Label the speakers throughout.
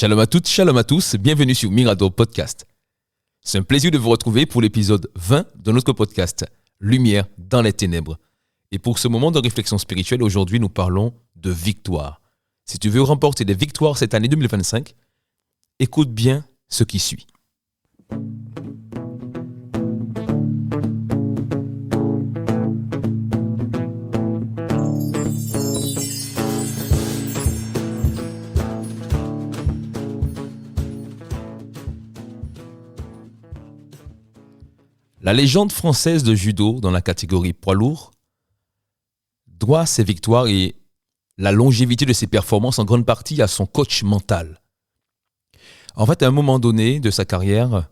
Speaker 1: Shalom à toutes, shalom à tous, bienvenue sur Mirador Podcast. C'est un plaisir de vous retrouver pour l'épisode 20 de notre podcast Lumière dans les ténèbres. Et pour ce moment de réflexion spirituelle, aujourd'hui nous parlons de victoire. Si tu veux remporter des victoires cette année 2025, écoute bien ce qui suit. La légende française de judo dans la catégorie poids lourd doit ses victoires et la longévité de ses performances en grande partie à son coach mental. En fait, à un moment donné de sa carrière,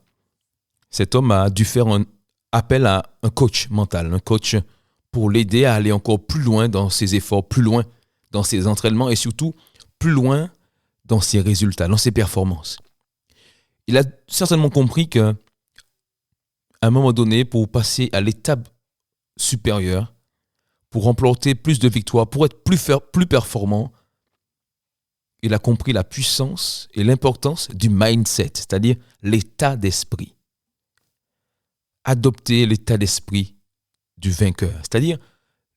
Speaker 1: cet homme a dû faire un appel à un coach mental, un coach pour l'aider à aller encore plus loin dans ses efforts, plus loin dans ses entraînements et surtout plus loin dans ses résultats, dans ses performances. Il a certainement compris que à un moment donné, pour passer à l'étape supérieure, pour remporter plus de victoires, pour être plus performant, il a compris la puissance et l'importance du mindset, c'est-à-dire l'état d'esprit. Adopter l'état d'esprit du vainqueur, c'est-à-dire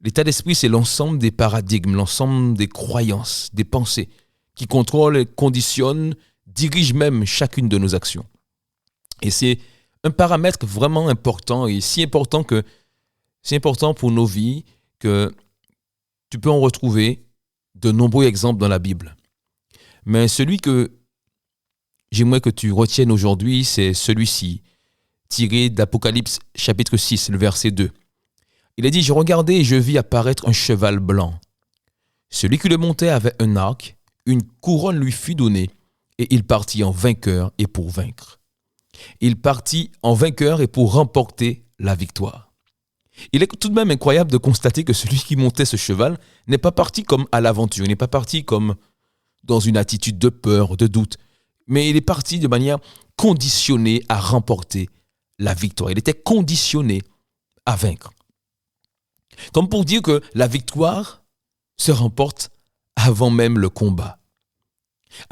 Speaker 1: l'état d'esprit, c'est l'ensemble des paradigmes, l'ensemble des croyances, des pensées qui contrôlent, conditionnent, dirigent même chacune de nos actions. Et c'est un paramètre vraiment important et si important que c'est important pour nos vies que tu peux en retrouver de nombreux exemples dans la Bible. Mais celui que j'aimerais que tu retiennes aujourd'hui, c'est celui-ci, tiré d'Apocalypse chapitre 6, le verset 2. Il a dit « Je regardais et je vis apparaître un cheval blanc. Celui qui le montait avait un arc, une couronne lui fut donnée et il partit en vainqueur et pour vaincre. » Il partit en vainqueur et pour remporter la victoire. Il est tout de même incroyable de constater que celui qui montait ce cheval n'est pas parti comme à l'aventure, il n'est pas parti comme dans une attitude de peur, de doute, mais il est parti de manière conditionnée à remporter la victoire. Il était conditionné à vaincre. Comme pour dire que la victoire se remporte avant même le combat.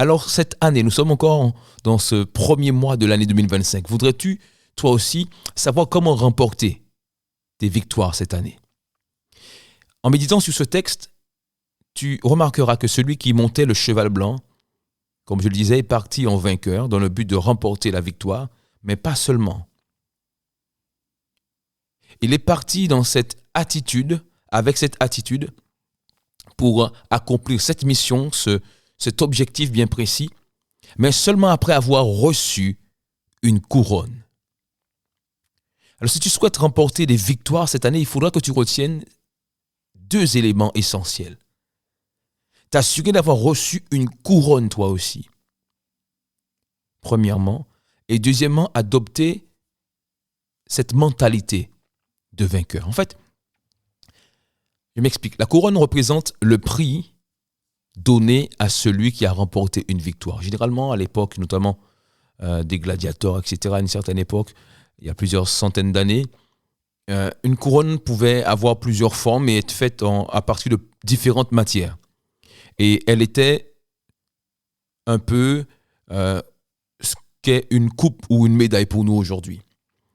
Speaker 1: Alors cette année, nous sommes encore dans ce premier mois de l'année 2025. Voudrais-tu, toi aussi, savoir comment remporter des victoires cette année? En méditant sur ce texte, tu remarqueras que celui qui montait le cheval blanc, comme je le disais, est parti en vainqueur dans le but de remporter la victoire, mais pas seulement. Il est parti dans cette attitude, avec cette attitude, pour accomplir cette mission, cet objectif bien précis, mais seulement après avoir reçu une couronne. Alors si tu souhaites remporter des victoires cette année, il faudra que tu retiennes deux éléments essentiels. T'assurer d'avoir reçu une couronne toi aussi, premièrement, et deuxièmement, adopter cette mentalité de vainqueur. En fait, je m'explique, la couronne représente le prix donné à celui qui a remporté une victoire. Généralement, à l'époque, notamment des gladiateurs, etc., à une certaine époque, il y a plusieurs centaines d'années, une couronne pouvait avoir plusieurs formes et être faite à partir de différentes matières. Et elle était un peu ce qu'est une coupe ou une médaille pour nous aujourd'hui.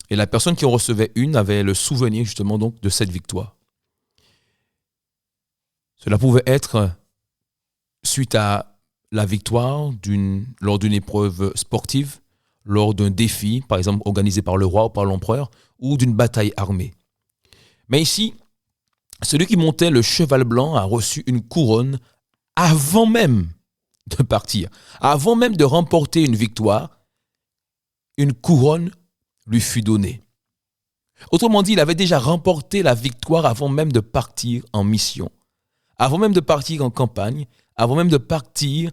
Speaker 1: Et la personne qui en recevait une avait le souvenir justement donc de cette victoire. Cela pouvait être suite à la victoire lors d'une épreuve sportive, lors d'un défi, par exemple organisé par le roi ou par l'empereur, ou d'une bataille armée. Mais ici, celui qui montait le cheval blanc a reçu une couronne avant même de partir, avant même de remporter une victoire, une couronne lui fut donnée. Autrement dit, il avait déjà remporté la victoire avant même de partir en mission, avant même de partir en campagne, avant même de partir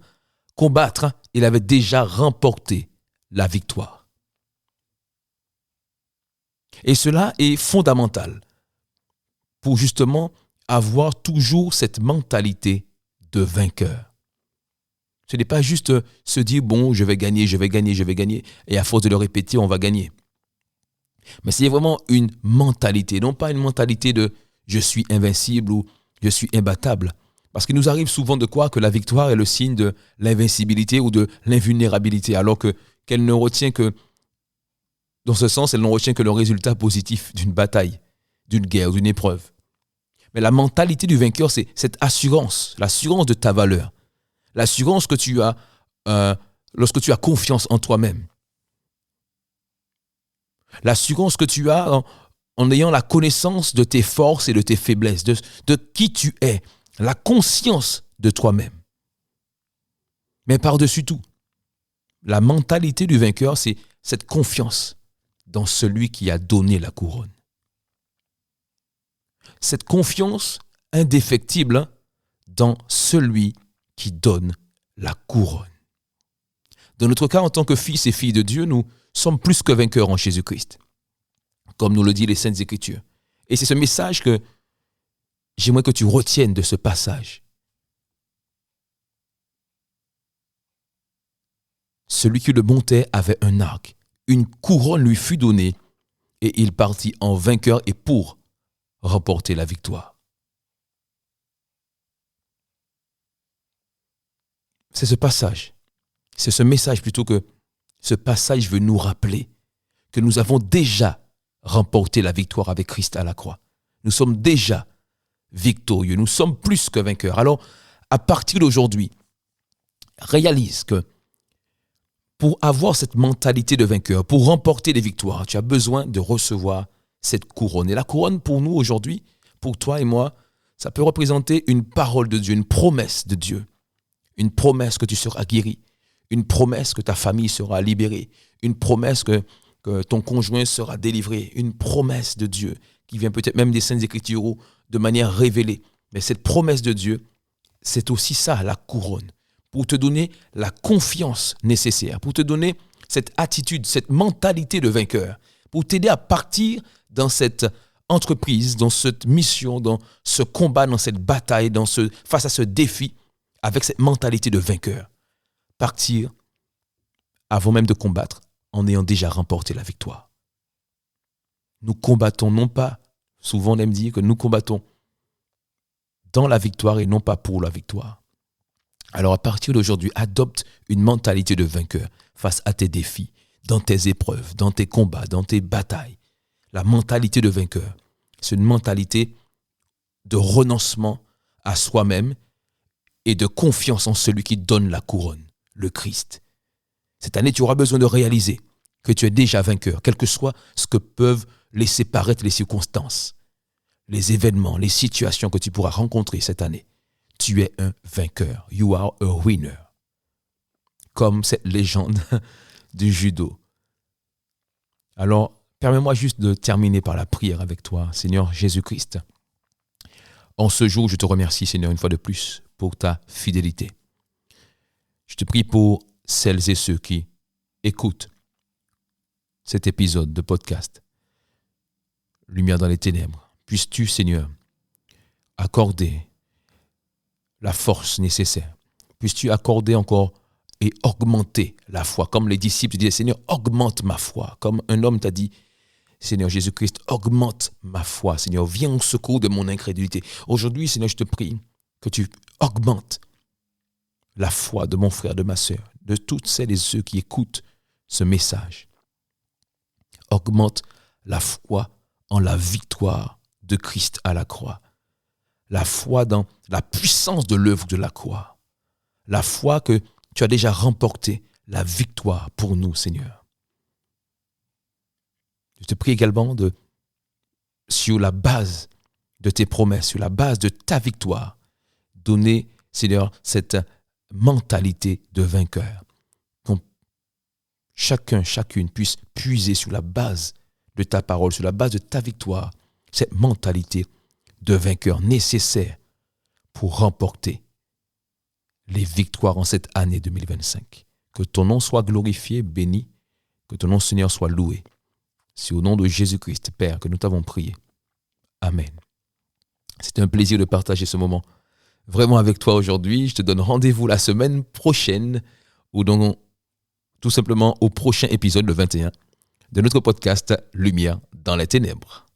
Speaker 1: combattre, il avait déjà remporté la victoire. Et cela est fondamental pour justement avoir toujours cette mentalité de vainqueur. Ce n'est pas juste se dire, bon, je vais gagner, et à force de le répéter, on va gagner. Mais c'est vraiment une mentalité, non pas une mentalité de je suis invincible ou je suis imbattable, Parce qu'il nous arrive souvent de croire que la victoire est le signe de l'invincibilité ou de l'invulnérabilité, alors qu'elle ne retient que, dans ce sens, elle ne retient que le résultat positif d'une bataille, d'une guerre, d'une épreuve. Mais la mentalité du vainqueur, c'est cette assurance, l'assurance de ta valeur, l'assurance que tu as lorsque tu as confiance en toi-même, l'assurance que tu as en ayant la connaissance de tes forces et de tes faiblesses, de qui tu es, la conscience de toi-même. Mais par-dessus tout, la mentalité du vainqueur, c'est cette confiance dans celui qui a donné la couronne. Cette confiance indéfectible dans celui qui donne la couronne. Dans notre cas, en tant que fils et filles de Dieu, nous sommes plus que vainqueurs en Jésus-Christ, comme nous le dit les Saintes Écritures. Et c'est ce message que j'aimerais que tu retiennes de ce passage. Celui qui le montait avait un arc, une couronne lui fut donnée, et il partit en vainqueur et pour remporter la victoire. C'est ce passage, c'est ce message plutôt que ce passage veut nous rappeler que nous avons déjà remporté la victoire avec Christ à la croix. Nous sommes déjà victorieux, nous sommes plus que vainqueurs. Alors, à partir d'aujourd'hui, réalise que pour avoir cette mentalité de vainqueur, pour remporter des victoires, tu as besoin de recevoir cette couronne. Et la couronne pour nous aujourd'hui, pour toi et moi, ça peut représenter une parole de Dieu, une promesse de Dieu. Une promesse que tu seras guéri, une promesse que ta famille sera libérée, une promesse que ton conjoint sera délivré, une promesse de Dieu qui vient peut-être même des Saintes Écritures de manière révélée. Mais cette promesse de Dieu, c'est aussi ça, la couronne, pour te donner la confiance nécessaire, pour te donner cette attitude, cette mentalité de vainqueur, pour t'aider à partir dans cette entreprise, dans cette mission, dans ce combat, dans cette bataille, face à ce défi, avec cette mentalité de vainqueur. Partir avant même de combattre, en ayant déjà remporté la victoire. Nous combattons non pas, souvent on aime dire que nous combattons dans la victoire et non pas pour la victoire. Alors à partir d'aujourd'hui, adopte une mentalité de vainqueur face à tes défis, dans tes épreuves, dans tes combats, dans tes batailles. La mentalité de vainqueur, c'est une mentalité de renoncement à soi-même et de confiance en celui qui donne la couronne, le Christ. Cette année, tu auras besoin de réaliser que tu es déjà vainqueur, quel que soit ce que peuvent laisser paraître les circonstances, les événements, les situations que tu pourras rencontrer cette année. Tu es un vainqueur. You are a winner. Comme cette légende du judo. Alors, permets-moi juste de terminer par la prière avec toi, Seigneur Jésus-Christ. En ce jour, je te remercie, Seigneur, une fois de plus, pour ta fidélité. Je te prie pour celles et ceux qui écoutent cet épisode de podcast, Lumière dans les ténèbres. Puisses-tu, Seigneur, accorder la force nécessaire. Puisses-tu accorder encore et augmenter la foi. Comme les disciples disaient, Seigneur, augmente ma foi. Comme un homme t'a dit, Seigneur Jésus-Christ, augmente ma foi. Seigneur, viens au secours de mon incrédulité. Aujourd'hui, Seigneur, je te prie que tu augmentes la foi de mon frère, de ma sœur, de toutes celles et ceux qui écoutent ce message. Augmente la foi en la victoire de Christ à la croix. La foi dans la puissance de l'œuvre de la croix. La foi que tu as déjà remporté la victoire pour nous, Seigneur. Je te prie également sur la base de tes promesses, sur la base de ta victoire, donner, Seigneur, cette mentalité de vainqueur. Qu'on chacune puisse puiser sur la base de ta parole, sur la base de ta victoire, cette mentalité de vainqueur nécessaire pour remporter les victoires en cette année 2025. Que ton nom soit glorifié, béni, que ton nom, Seigneur, soit loué. C'est au nom de Jésus-Christ, Père, que nous t'avons prié. Amen. C'est un plaisir de partager ce moment vraiment avec toi aujourd'hui. Je te donne rendez-vous la semaine prochaine ou donc tout simplement au prochain épisode, le 21, de notre podcast Lumière dans les ténèbres.